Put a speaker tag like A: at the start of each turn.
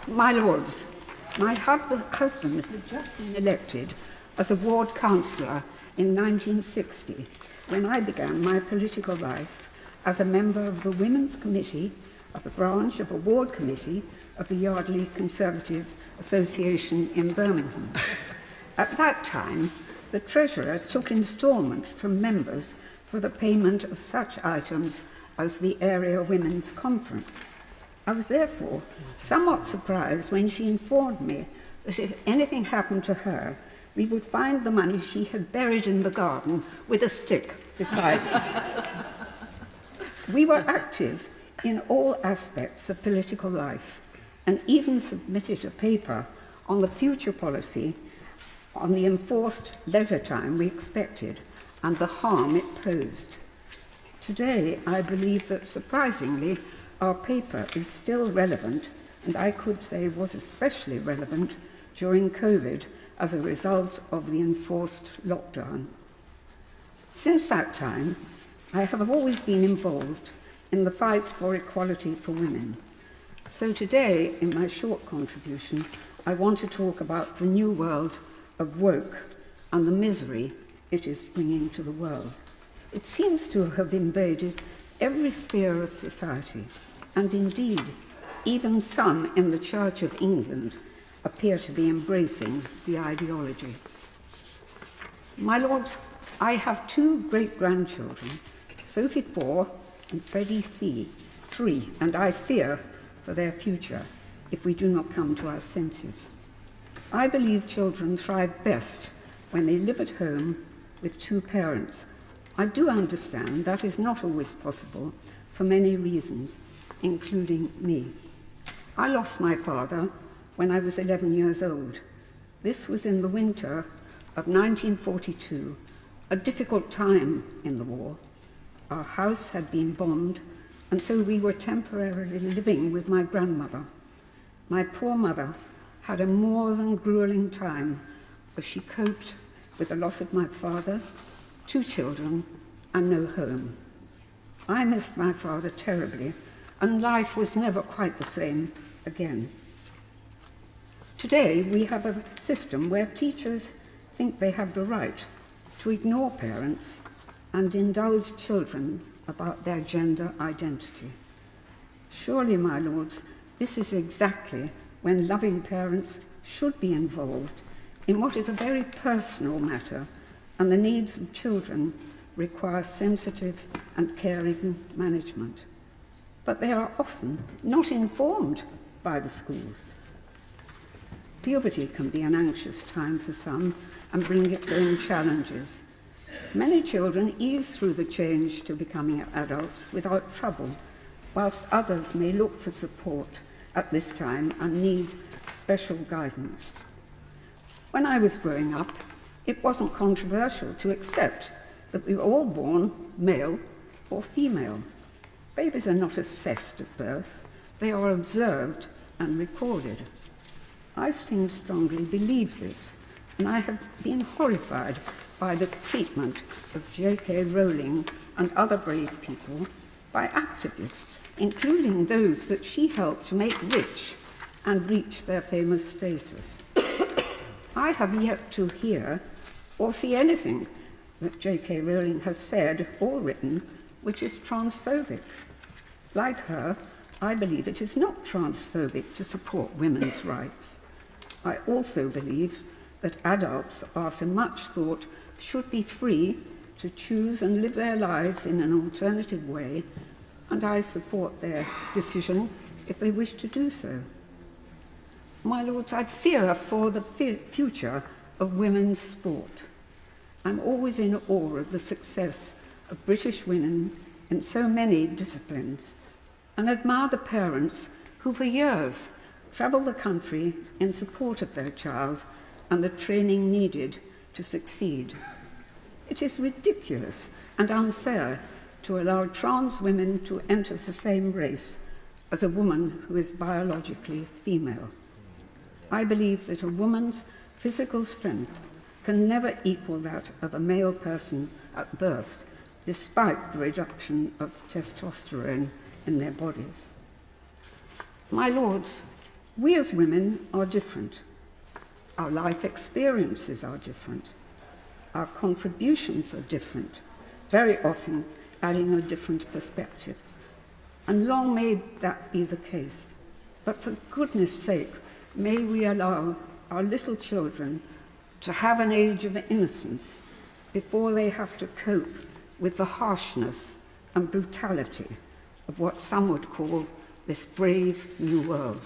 A: My Lords, my husband had just been elected as a ward councillor in 1960 when I began my political life as a member of the Women's Committee of a branch of a ward committee of the Yardley Conservative Association in Birmingham. At that time, the Treasurer took instalment from members for the payment of such items as the Area Women's Conference. I was therefore somewhat surprised when she informed me that if anything happened to her, we would find the money she had buried in the garden with a stick beside it. We were active in all aspects of political life and even submitted a paper on the future policy on the enforced leisure time we expected and the harm it posed. Today, I believe that surprisingly, our paper is still relevant, and I could say was especially relevant during COVID as a result of the enforced lockdown. Since that time, I have always been involved in the fight for equality for women. So today, in my short contribution, I want to talk about the new world of woke and the misery it is bringing to the world. It seems to have invaded every sphere of society, and indeed, even some in the Church of England appear to be embracing the ideology. My Lords, I have two great-grandchildren, Sophie 4 and Freddie 3, and I fear for their future if we do not come to our senses. I believe children thrive best when they live at home with two parents. I do understand that is not always possible for many reasons, including me. I lost my father when I was 11 years old. This was in the winter of 1942, a difficult time in the war. Our house had been bombed, and so we were temporarily living with my grandmother. My poor mother had a more than grueling time as she coped with the loss of my father, two children, and no home. I missed my father terribly, and life was never quite the same again. Today, we have a system where teachers think they have the right to ignore parents and indulge children about their gender identity. Surely, my lords, this is exactly when loving parents should be involved in what is a very personal matter, and the needs of children require sensitive and caring management. But they are often not informed by the schools. Puberty can be an anxious time for some and bring its own challenges. Many children ease through the change to becoming adults without trouble, whilst others may look for support at this time and need special guidance. When I was growing up, it wasn't controversial to accept that we were all born male or female. Babies are not assessed at birth, they are observed and recorded. I still strongly believe this, and I have been horrified by the treatment of J.K. Rowling and other brave people by activists, including those that she helped to make rich and reach their famous status. I have yet to hear or see anything that J.K. Rowling has said or written which is transphobic. Like her, I believe it is not transphobic to support women's rights. I also believe that adults, after much thought, should be free to choose and live their lives in an alternative way, and I support their decision if they wish to do so. My lords, I fear for the future of women's sport. I'm always in awe of the success of British women in so many disciplines, and admire the parents who for years travel the country in support of their child and the training needed to succeed. It is ridiculous and unfair to allow trans women to enter the same race as a woman who is biologically female. I believe that a woman's physical strength can never equal that of a male person at birth, despite the reduction of testosterone in their bodies. My lords, We as women are different. Our life experiences are different. Our contributions are different, very often adding a different perspective. And long may that be the case. But for goodness sake, may we allow our little children to have an age of innocence before they have to cope with the harshness and brutality of what some would call this brave new world.